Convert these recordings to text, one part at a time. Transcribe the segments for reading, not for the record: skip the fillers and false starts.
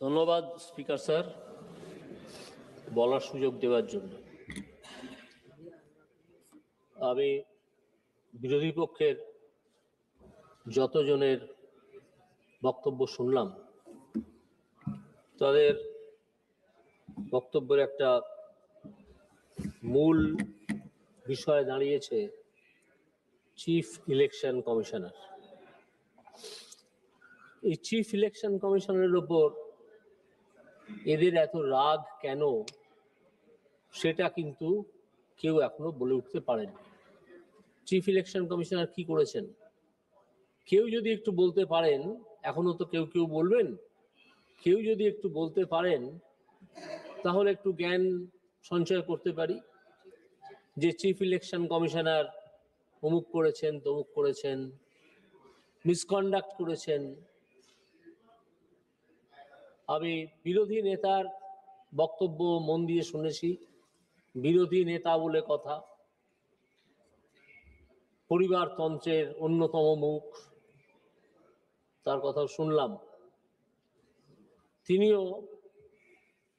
ধন্যবাদ speaker sir বলার সুযোগ দেওয়ার জন্য। আমি বিরোধী পক্ষের যতজনের বক্তব্য শুনলাম তাদের বক্তব্যের একটা মূল বিষয় দাঁড়িয়েছে চিফ ইলেকশন কমিশনার। এই চিফ ইলেকশন কমিশনারের উপর এদের এত রাগ কেন সেটা কিন্তু কেউ এখনো বলে উঠতে পারেনি। চিফ ইলেকশন কমিশনার কি করেছেন কেউ যদি একটু বলতে পারেন, এখনো তো কেউ কেউ বলবেন, কেউ যদি একটু বলতে পারেন তাহলে একটু জ্ঞান সঞ্চয় করতে পারি যে চিফ ইলেকশন কমিশনার অমুক করেছেন তমুক করেছেন, মিসকন্ডাক্ট করেছেন। আমি বিরোধী নেতার বক্তব্য মন দিয়ে শুনেছি, বিরোধী নেতা বলে কথা, পরিবারতন্ত্রের অন্যতম মুখ, তার কথাও শুনলাম। তিনিও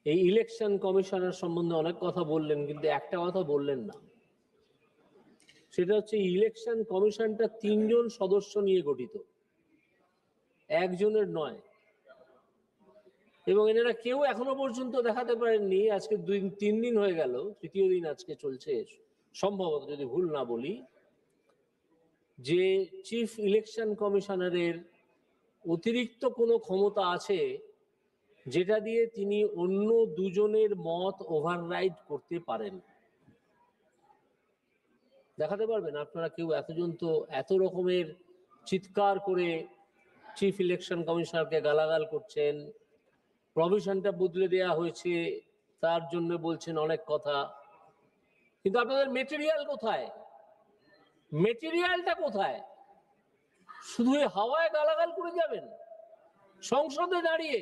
এই ইলেকশন কমিশনের সম্বন্ধে অনেক কথা বললেন, কিন্তু একটা কথা বললেন না, সেটা হচ্ছে ইলেকশন কমিশনটা 3 জন সদস্য নিয়ে গঠিত, একজনের নয়। এবং এনারা কেউ এখনো পর্যন্ত দেখাতে পারেননি, আজকে 2-3 দিন হয়ে গেল, তৃতীয় দিন আজকে চলছে সম্ভবত, যদি ভুল না বলি, যে চিফ ইলেকশন কমিশনারের অতিরিক্ত কোনো ক্ষমতা আছে যেটা দিয়ে তিনি অন্য দুজনের মত ওভাররাইড করতে পারেন। দেখাতে পারবেন আপনারা কেউ? এতজন তো এত রকমের চিৎকার করে চিফ ইলেকশন কমিশনারকে গালাগাল করছেন, প্রভিশনটা বদলে দেওয়া হয়েছে তার জন্য বলছেন অনেক কথা, কিন্তু আপনাদের মেটেরিয়াল কোথায়? মেটেরিয়ালটা কোথায়? শুধু হাওয়ায় গালাগাল করে যাবেন? সংসদে দাঁড়িয়ে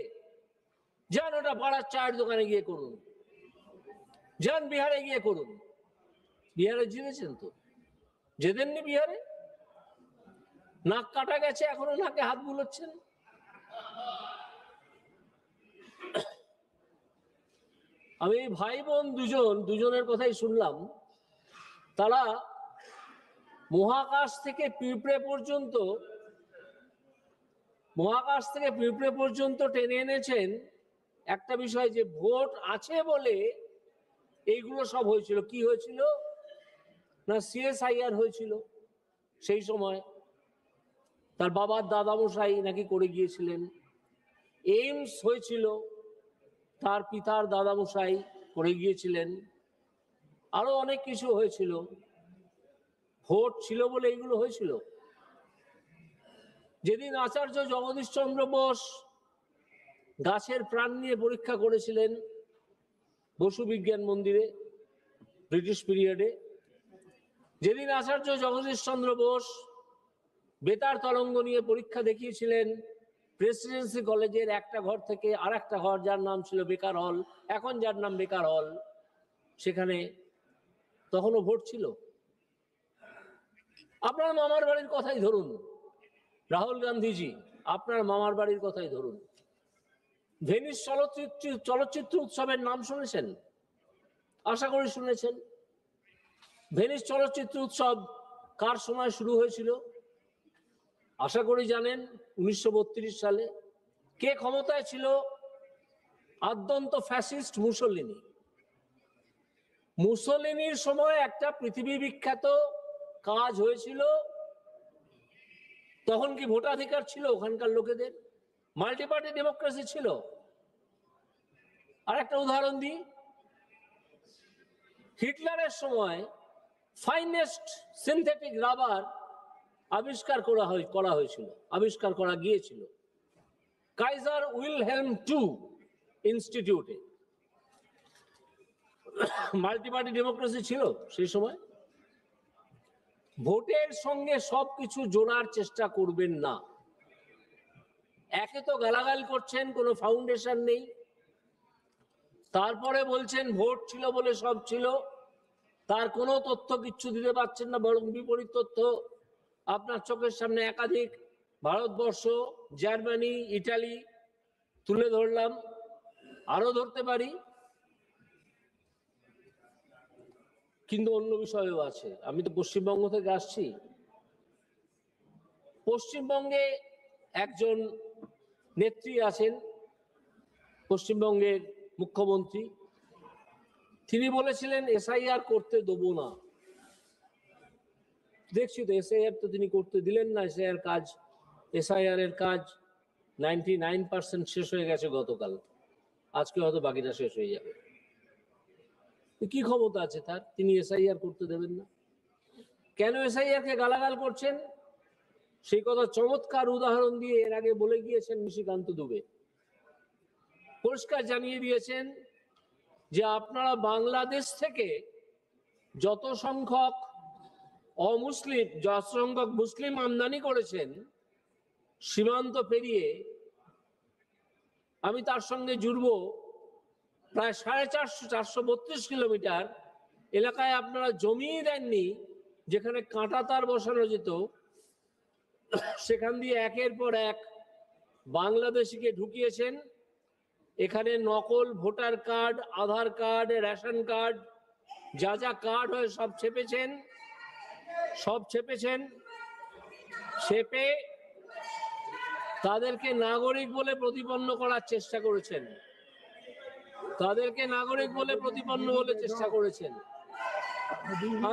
যান ওটা পাড়ার চায়ের দোকানে গিয়ে করুন, যান বিহারে গিয়ে করুন। বিহারে জিতেছেন তো? যেতেননি বিহারে? নাক কাটা গেছে, এখনো নাকে হাত বুলোচ্ছেন। আমি ভাই বোন দুজনের কথাই শুনলাম, তারা মহাকাশ থেকে পিঁপড়ে পর্যন্ত টেনে এনেছেন একটা বিষয়, যে ভোট আছে বলে এইগুলো সব হয়েছিল। কি হয়েছিল না, CSIR হয়েছিল সেই সময়, তার বাবার দাদামশাই নাকি করে গিয়েছিলেন। এইমস হয়েছিল, তার পিতার দাদামশাই করে গিয়েছিলেন। আরো অনেক কিছু হয়েছিল। ভোট ছিল বলে এইগুলো হয়েছিল। যেদিন আচার্য জগদীশ চন্দ্র বোস গাছের প্রাণ নিয়ে পরীক্ষা করেছিলেন বসু বিজ্ঞান মন্দিরে ব্রিটিশ পিরিয়ডে, যেদিন আচার্য জগদীশ চন্দ্র বোস বেতার তরঙ্গ নিয়ে পরীক্ষা দেখিয়েছিলেন প্রেসিডেন্সি কলেজের একটা ঘর থেকে আর একটা ঘর, যার নাম ছিল বেকার হল, এখন যার নাম বেকার হল, সেখানে তখনও ভোট ছিল। আপনার মামার বাড়ির কথাই ধরুন, রাহুল গান্ধীজি, আপনার মামার বাড়ির কথাই ধরুন। ভেনিস চলচ্চিত্র উৎসবের নাম শুনেছেন? আশা করি শুনেছেন। ভেনিস চলচ্চিত্র উৎসব কার সময় শুরু হয়েছিল? আশা করি জানেন, 1932 সালে। কে ক্ষমতায় ছিল? আদ্যন্ত ফ্যাসিস্ট মুসোলিনি। মুসোলিনির সময় একটা পৃথিবী বিখ্যাত কাজ হয়েছিল। তখন কি ভোটাধিকার ছিল ওখানকার লোকেদের? মাল্টিপার্টি ডেমোক্রেসি ছিল। আর একটা উদাহরণ দিই, হিটলারের সময় ফাইনেস্ট সিনথেটিক রাবার আবিষ্কার করা গিয়েছিল কাইজার উইলহেলম II ইনস্টিটিউটে। মাল্টিপার্টি ডেমোক্রেসি ছিল সেই সময়। ভোটের সঙ্গে সবকিছু জোড়ার চেষ্টা করবেন না। একে তো গালাগাল করছেন, কোনো ফাউন্ডেশন নেই, তারপরে বলছেন ভোট ছিল বলে সব ছিল, তার কোনো তথ্য কিচ্ছু দিতে পারছেন না, বরং বিপরীত তথ্য আপনার চোখের সামনে একাধিক ভারতবর্ষ, জার্মানি, ইটালি তুলে ধরলাম, আরো ধরতে পারি, কিন্তু অন্য বিষয়ও আছে। আমি তো পশ্চিমবঙ্গ থেকে আসছি। পশ্চিমবঙ্গে একজন নেত্রী আছেন, পশ্চিমবঙ্গের মুখ্যমন্ত্রী। তিনি বলেছিলেন এসআইআর করতে দেবো না। দেখছি তো এসআইআর তো তিনি করতে দিলেন না। এসআইআর এর কাজ 99% শেষ হয়ে গেছে গতকাল, আজকে হয়তো বাকিটা শেষ হয়ে যাবে। কি ক্ষমতা আছে তার, তিনি এসআইআর করতে দেবেন না? কেন এসআইআর কে গালাগাল করছেন সেই কথা চমৎকার উদাহরণ দিয়ে এর আগে বলে গিয়েছেন নিশিকান্ত দুবে। পরিষ্কার জানিয়ে দিয়েছেন যে আপনারা বাংলাদেশ থেকে যত সংখ্যক মুসলিম আমদানি করেছেন সীমান্ত পেরিয়ে, আমি তার সঙ্গে জুড়ব প্রায় 432 কিলোমিটার এলাকায় আপনারা জমি দেননি, যেখানে কাঁটা তার বসানো যেত। সেখান দিয়ে একের পর এক বাংলাদেশিকে ঢুকিয়েছেন। এখানে নকল ভোটার কার্ড, আধার কার্ড, রেশন কার্ড, যা যা কার্ড হয় সব ছেপেছেন। ছেপে তাদেরকে নাগরিক বলে প্রতিপন্ন করার চেষ্টা করেছেন।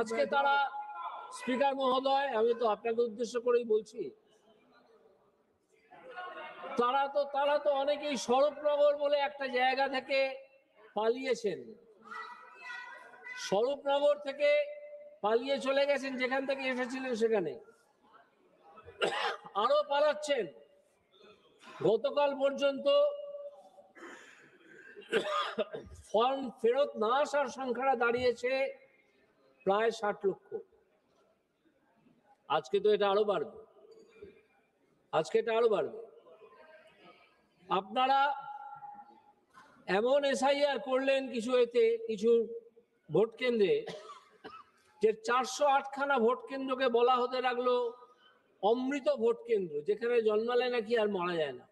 আজকে তারা, স্পিকার মহোদয়, আমি তো আপনাকে উদ্দেশ্য করেই বলছি, তারা তো অনেকেই স্বরূপনগর বলে একটা জায়গা থেকে পালিয়েছেন। স্বরূপনগর থেকে পালিয়ে চলে গেছেন, যেখান থেকে এসেছিলেন সেখানে আরো পালাচ্ছেন। গতকাল পর্যন্ত ফর্ম ফেরত না আসার সংখ্যাটা দাঁড়িয়েছে প্রায় 60 লক্ষ। আজকে তো এটা আরো বাড়বে, আপনারা এমন এসআইআর করলেন কিছু ভোট কেন্দ্রে, যে 408খানা ভোট কেন্দ্রকে বলা হতে লাগলো অমৃত ভোট কেন্দ্র, যেখানে জন্মালে নাকি আর মারা যায় না।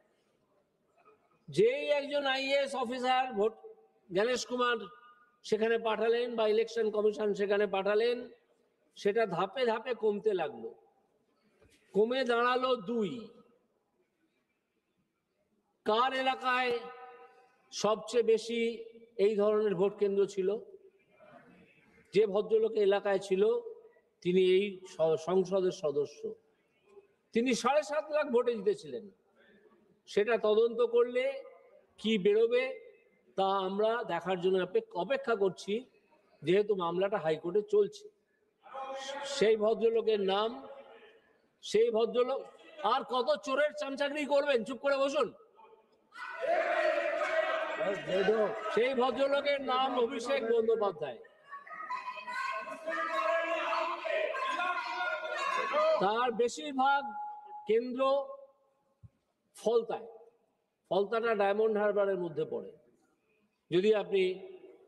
যেই একজন আইএএস অফিসার গণেশ কুমার সেখানে পাঠালেন বা ইলেকশন কমিশন সেখানে পাঠালেন, সেটা ধাপে ধাপে কমতে লাগলো, কমে দাঁড়ালো 2। কার এলাকায় সবচেয়ে বেশি এই ধরনের ভোট কেন্দ্র ছিল? যে ভদ্রলোকের এলাকায় ছিল তিনি এই সংসদের সদস্য, তিনি 7.5 লাখ ভোটে জিতেছিলেন। সেটা তদন্ত করলে কি বেরোবে তা আমরা দেখার জন্য অপেক্ষা করছি, যেহেতু মামলাটা হাইকোর্টে চলছে। সেই ভদ্রলোকের নাম, সেই ভদ্রলোক আর কত চোরের চামচাগিরি করবেন? চুপ করে বসুন। সেই ভদ্রলোকের নাম অভিষেক বন্দ্যোপাধ্যায়। তার বেশিরভাগ কেন্দ্র ফলতাটা ডায়মন্ড হারবারের মধ্যে পড়ে, যদি আপনি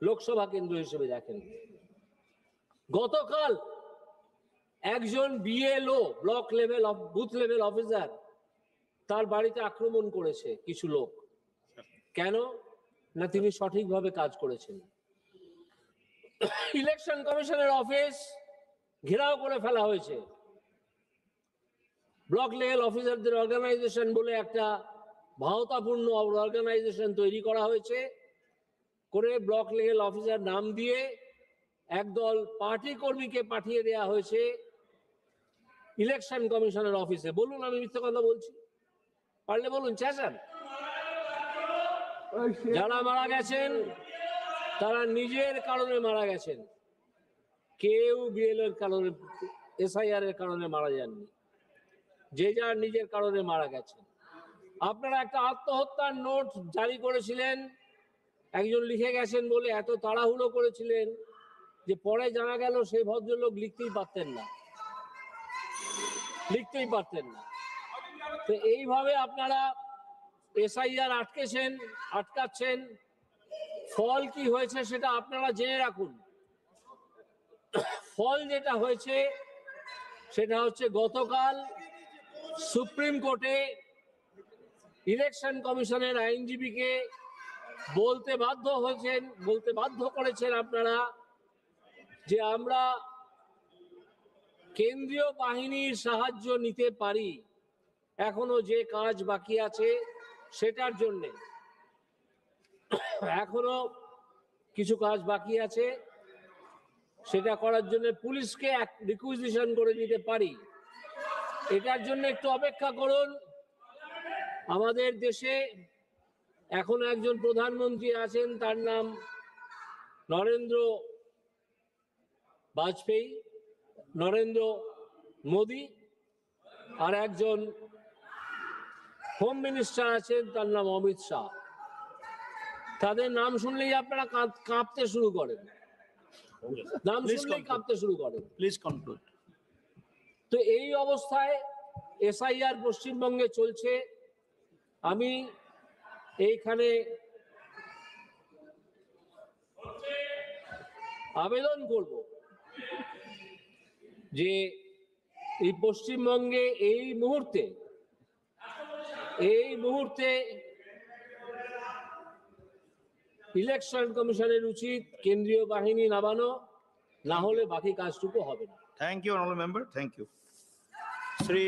লোকসভা কেন্দ্র হিসেবে দেখেন। গতকাল একজন বিএলও, বুথ লেভেল অফিসার, তার বাড়িতে আক্রমণ করেছে কিছু লোক। কেন না, তিনি সঠিকভাবে কাজ করেছেন। ইলেকশন কমিশনের অফিস ঘেরাও করে ফেলা হয়েছে। ব্লক লেভেল অফিসারদের অর্গানাইজেশন বলে একটা ভাওতাপূর্ণ অর্গানাইজেশন তৈরি করা হয়েছে, করে ব্লক লেভেল অফিসার নাম দিয়ে একদল পার্টি কর্মীকে পাঠিয়ে দেওয়া হয়েছে ইলেকশন কমিশনের অফিসে। বলুন আমি মিথ্যে কথা বলছি? পারলে বলুন, চেঁচান। যারা মারা গেছেন তারা নিজের কারণে মারা গেছেন, কেউ বিএলও এর কারণে, এসআইআর এর কারণে মারা যাননি। যে যার নিজের কারণে মারা গেছেন। আপনারা একটা আত্মহত্যার নোট জারি করেছিলেন, একজন লিখে গেছেন বলে এত তাড়াহুড়ো করেছিলেন যে পরে জানা গেল সেই ভদ্রলোক লিখতেই পারতেন না। তো এইভাবে আপনারা এসআইআর আটকাচ্ছেন। ফল কি হয়েছে সেটা আপনারা জেনে রাখুন। ফল যেটা হয়েছে সেটা হচ্ছে, গতকাল সুপ্রিম কোর্টে ইলেকশন কমিশনের আইনজীবীকে বলতে বাধ্য করেছেন আপনারা যে আমরা কেন্দ্রীয় বাহিনীর সাহায্য নিতে পারি, এখনো যে কাজ বাকি আছে সেটার জন্য এখনো কিছু কাজ বাকি আছে, সেটা করার জন্য পুলিশকে রিকুইজিশন করে দিতে পারি। এটার জন্য একটু অপেক্ষা করুন। আমাদের দেশে এখন একজন প্রধানমন্ত্রী আছেন, তার নাম নরেন্দ্র মোদী, আর একজন হোম মিনিস্টার আছেন, তার নাম অমিত শাহ। তাদের নাম শুনলেই আপনারা কাঁপতে শুরু করেন, Please conclude. তো এই অবস্থায় এসআইআর পশ্চিমবঙ্গে চলছে। আমি এইখানে আবেদন করব যে এই পশ্চিমবঙ্গে এই মুহূর্তে ইলেকশন কমিশনের উচিত কেন্দ্রীয় বাহিনী নামানো, না হলে বাকি কাজটুকু হবে না। Thank you, honorable member. Thank you. Shri